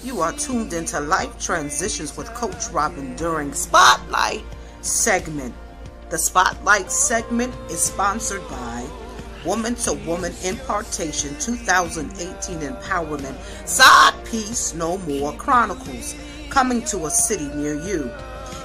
You are tuned into Life Transitions with Coach Robin during Spotlight segment. The Spotlight segment is sponsored by Woman to Woman Impartation 2018 Empowerment Side Piece No More Chronicles, coming to a city near you.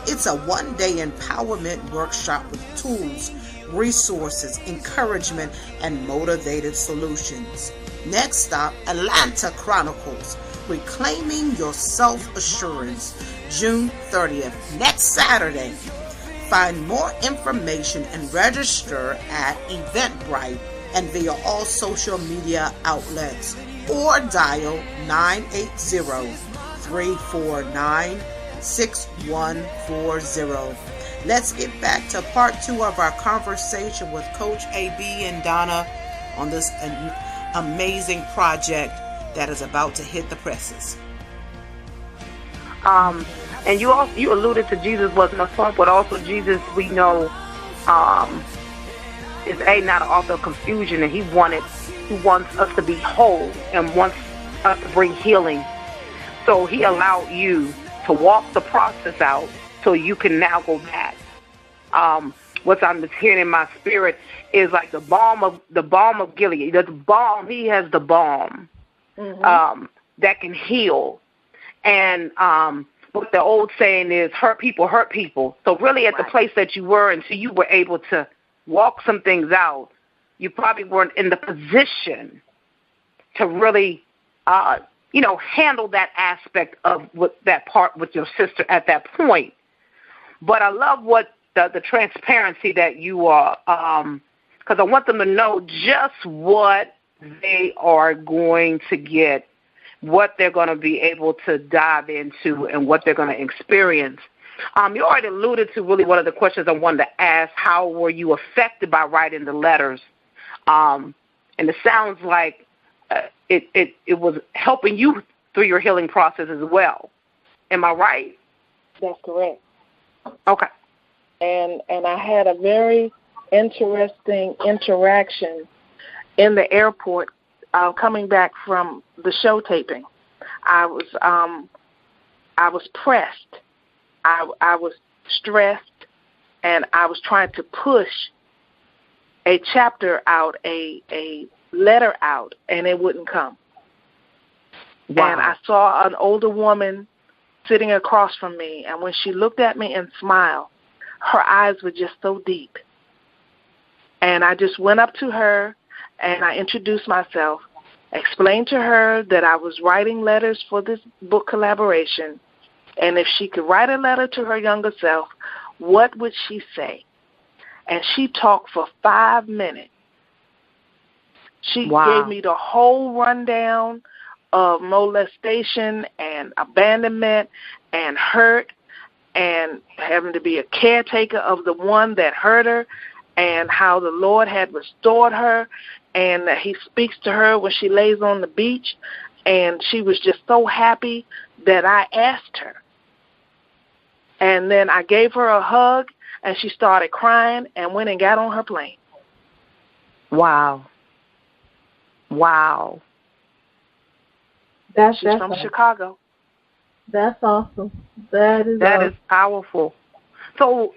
It's a one-day empowerment workshop with tools, resources, encouragement, and motivated solutions. Next stop, Atlanta Chronicles, Reclaiming Your Self-Assurance, June 30th, next Saturday. Find more information and register at Eventbrite and via all social media outlets, or dial 980-349-6140. Let's get back to part 2 of our conversation with Coach AB and Donna on this amazing project that is about to hit the presses. And you alluded to Jesus wasn't a punk, but also Jesus, we know, is not an author of confusion, and he wants us to be whole and wants us to bring healing. So he allowed you to walk the process out so you can now go back. What I'm just hearing in my spirit is like the balm of Gilead. The balm, he has the balm that can heal. And what the old saying is, hurt people hurt people. So really at the place that you were until you were able to walk some things out, you probably weren't in the position to really, handle that aspect of that part with your sister at that point. But I love what the transparency that you are, because I want them to know just what they are going to get, what they're going to be able to dive into, and what they're going to experience. You already alluded to really one of the questions I wanted to ask. How were you affected by writing the letters? And it sounds like it was helping you through your healing process as well. Am I right? That's correct. Okay. And I had a very interesting interaction in the airport coming back from the show taping. I was pressed. I was stressed, and I was trying to push a chapter out, a letter out, and it wouldn't come. Wow. And I saw an older woman sitting across from me, and when she looked at me and smiled, her eyes were just so deep. And I just went up to her, and I introduced myself, explained to her that I was writing letters for this book collaboration, and if she could write a letter to her younger self, what would she say? And she talked for 5 minutes. She gave me the whole rundown of molestation and abandonment and hurt and having to be a caretaker of the one that hurt her, and how the Lord had restored her, and that he speaks to her when she lays on the beach. And she was just so happy that I asked her. And then I gave her a hug, and she started crying and went and got on her plane. Wow. She's from Chicago. That's awesome. That is powerful. So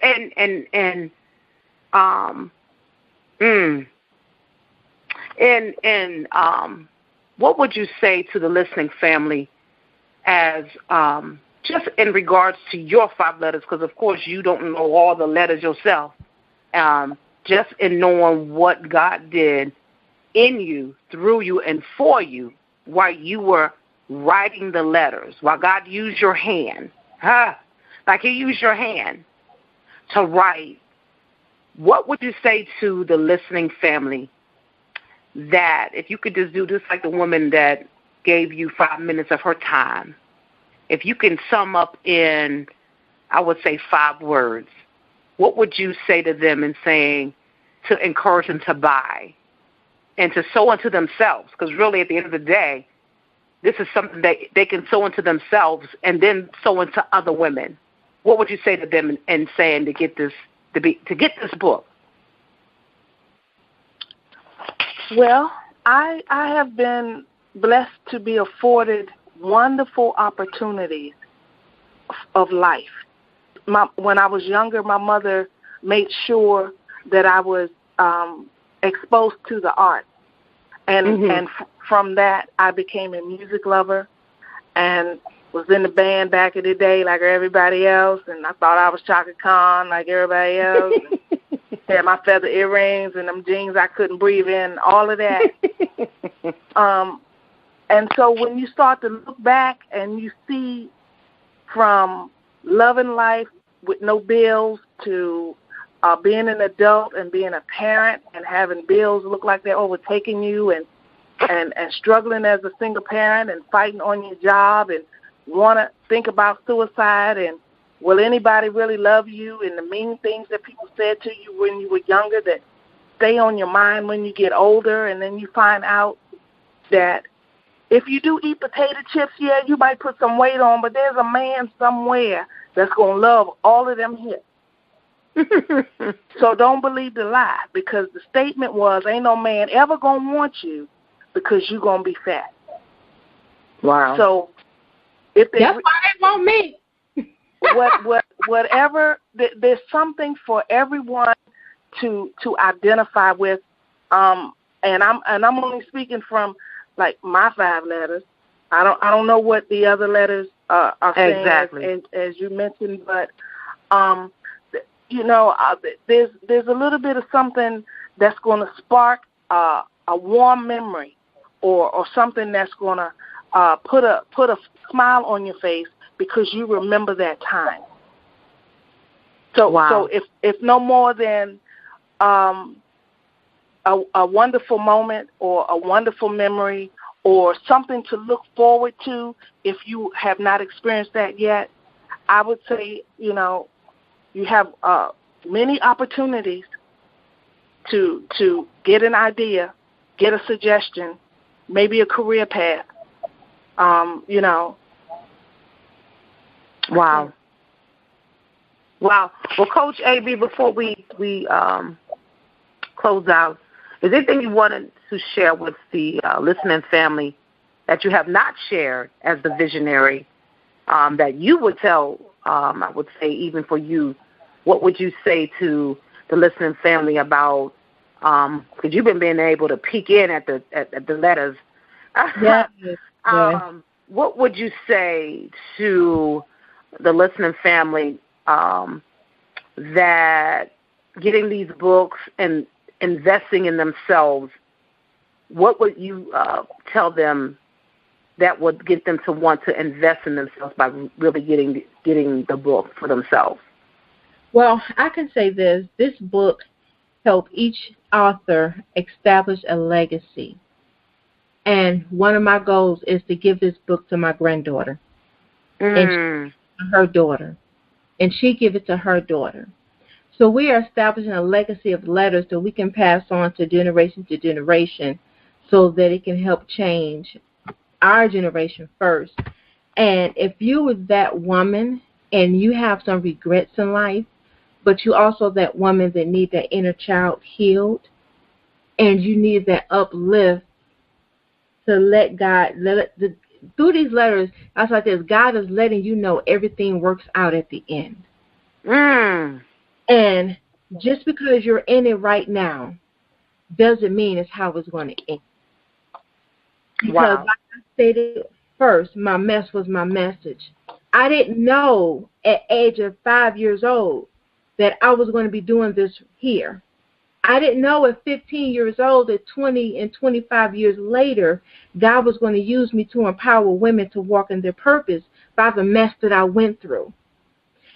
what would you say to the listening family as just in regards to your 5 letters? Because of course you don't know all the letters yourself. Just in knowing what God did in you, through you, and for you while you were writing the letters, while God used your hand, like he used your hand to write, what would you say to the listening family that if you could just do this like the woman that gave you 5 minutes of her time, if you can sum up in, I would say, 5 words, what would you say to them in saying to encourage them to buy and to sow into themselves? Because really at the end of the day, this is something that they can sow into themselves and then sow into other women. What would you say to them in saying to get this book? Well, I have been blessed to be afforded wonderful opportunities of life. When I was younger, my mother made sure that I was exposed to the arts. And from that, I became a music lover and was in the band back in the day like everybody else. And I thought I was Chaka Khan like everybody else. Had my feather earrings and them jeans I couldn't breathe in, all of that. And so when you start to look back and you see from loving life with no bills to being an adult and being a parent and having bills look like they're overtaking you and struggling as a single parent and fighting on your job and want to think about suicide and will anybody really love you, and the mean things that people said to you when you were younger that stay on your mind when you get older, and then you find out that if you do eat potato chips, yeah, you might put some weight on, but there's a man somewhere that's going to love all of them hips. So don't believe the lie, because the statement was, ain't no man ever going to want you because you're going to be fat. Wow. So if that's why they want me. Whatever, there's something for everyone to identify with, and I'm only speaking from like my 5 letters. I don't know what the other letters are saying exactly as you mentioned, but there's a little bit of something that's going to spark a warm memory, or something that's going to put a smile on your face because you remember that time. So, wow. So if no more than a wonderful moment or a wonderful memory or something to look forward to, if you have not experienced that yet, I would say, you have many opportunities to get an idea, get a suggestion, maybe a career path, Wow. Wow. Well, Coach A.B., before we close out, is there anything you wanted to share with the listening family that you have not shared as the visionary that you would tell, I would say, even for you, what would you say to the listening family about, because you've been being able to peek in at the letters. Yeah. What would you say to the listening family that getting these books and investing in themselves, what would you tell them that would get them to want to invest in themselves by really getting the book for themselves? Well, I can say this book helped each author establish a legacy. And one of my goals is to give this book to my granddaughter. And her daughter, and she give it to her daughter. So we are establishing a legacy of letters that we can pass on to generation, so that it can help change our generation first. And if you were that woman and you have some regrets in life, but you also that woman that need that inner child healed, and you need that uplift to let God through these letters, that's like this. God is letting you know everything works out at the end. And just because you're in it right now doesn't mean it's how it's going to end. Because like I stated first, my mess was my message. I didn't know at age of 5 years old that I was going to be doing this here. I didn't know at 15 years old that 20 and 25 years later, God was going to use me to empower women to walk in their purpose by the mess that I went through.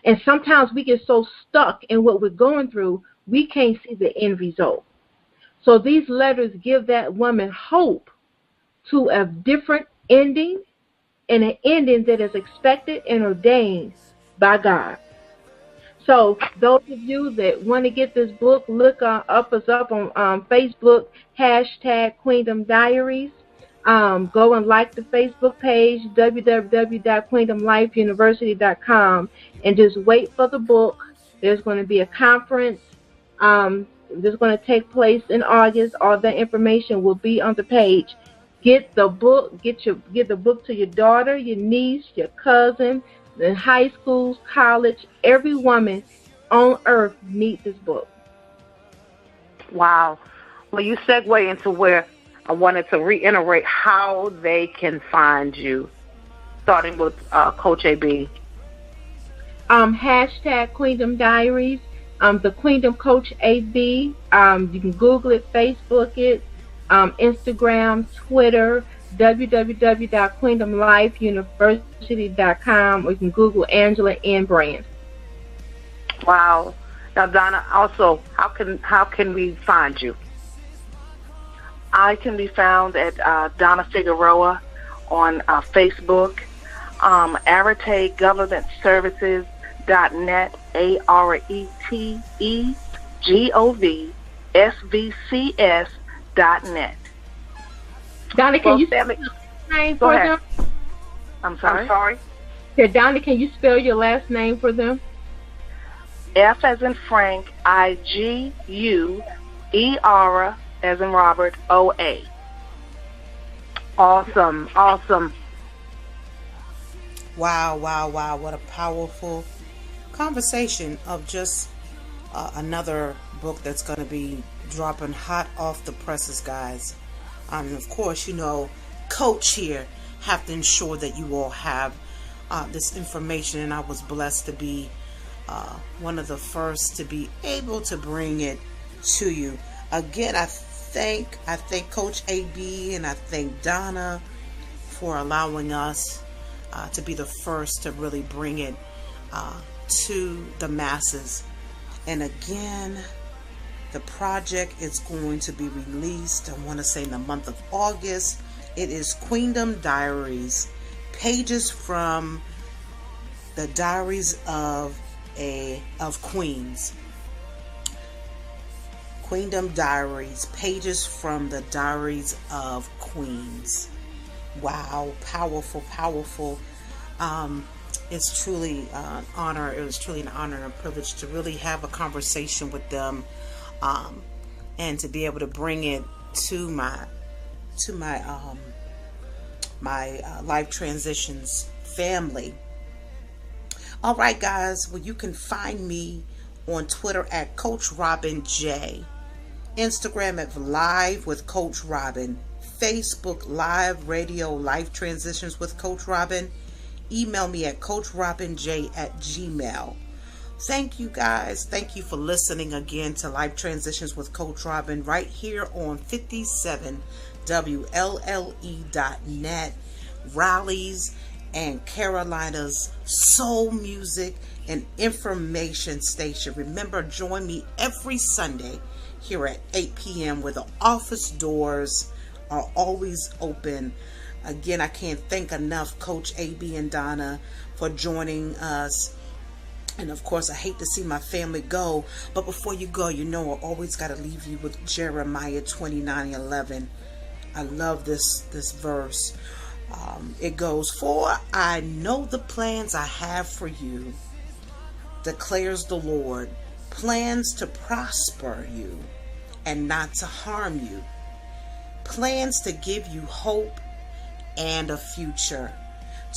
And sometimes we get so stuck in what we're going through, we can't see the end result. So these letters give that woman hope to a different ending, and an ending that is expected and ordained by God. So those of you that want to get this book, look us up on Facebook, #Queendom Diaries. Go and like the Facebook page, www.queendomlifeuniversity.com, and just wait for the book. There's going to be a conference. This is going to take place in August. All that information will be on the page. Get the book. Get the book to your daughter, your niece, your cousin, in high schools, college. Every woman on earth needs this book. Wow. Well, you segue into where I wanted to reiterate how they can find you, starting with Coach AB. Hashtag Queendom Diaries. The Queendom Coach AB. You can Google it, Facebook it, Instagram, Twitter, www.queendomlifeuniversity.com, or you can Google Angela N. Brand. Wow. Now, Donna, also, how can we find you? I can be found at Donna Figueroa on Facebook, Arete Government Services.net, ARETEGOVSVCS.net. Donna, can you spell your name for them? I'm sorry? Donna, can you spell your last name for them? F as in Frank, IGUER as in Robert, OA. Awesome. Wow. What a powerful conversation of just another book that's going to be dropping hot off the presses, guys. And of course, Coach here have to ensure that you all have this information, and I was blessed to be one of the first to be able to bring it to you. Again, I thank Coach AB and I thank Donna for allowing us to be the first to really bring it to the masses. And again, the project is going to be released, I want to say, in the month of August. It is Queendom Diaries, pages from the Diaries of Queens. Queendom Diaries, pages from the Diaries of Queens. Wow, powerful. It's truly an honor. It was truly an honor and a privilege to really have a conversation with them, and to be able to bring it to my Life Transitions family. All right, guys. Well, you can find me on Twitter at Coach Robin J, Instagram at Live with Coach Robin, Facebook Live Radio Life Transitions with Coach Robin. Email me at coachrobinj@gmail.com. Thank you, guys. Thank you for listening again to Life Transitions with Coach Robin right here on 57 WLLE.net, Raleigh's and Carolina's soul music and information station. Remember, join me every Sunday here at 8 p.m. where the office doors are always open. Again, I can't thank enough Coach AB and Donna for joining us. And of course, I hate to see my family go, but before you go, I always got to leave you with Jeremiah 29:11. I love this verse. It goes, "For I know the plans I have for you, declares the Lord, plans to prosper you and not to harm you, plans to give you hope and a future."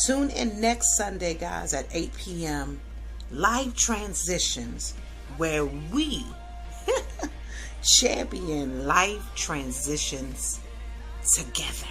Tune in next Sunday, guys, at 8 p.m. Live Transitions, where we champion life transitions together.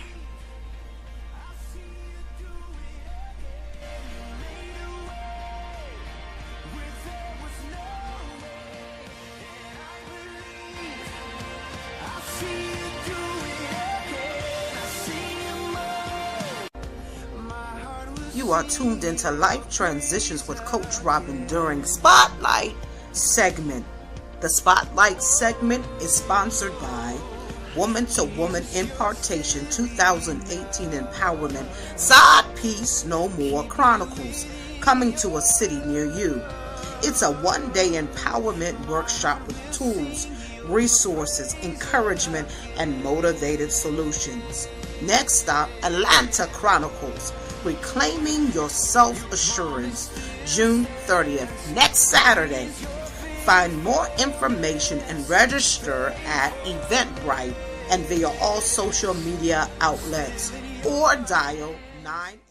You are tuned into Life Transitions with Coach Robin during Spotlight segment. The Spotlight segment is sponsored by Woman to Woman Impartation 2018 Empowerment Side Piece No More Chronicles, coming to a city near you. It's a one-day empowerment workshop with tools, resources, encouragement, and motivated solutions. Next stop, Atlanta Chronicles, Reclaiming Your Self-Assurance, June 30th, next Saturday. Find more information and register at Eventbrite and via all social media outlets, or dial 9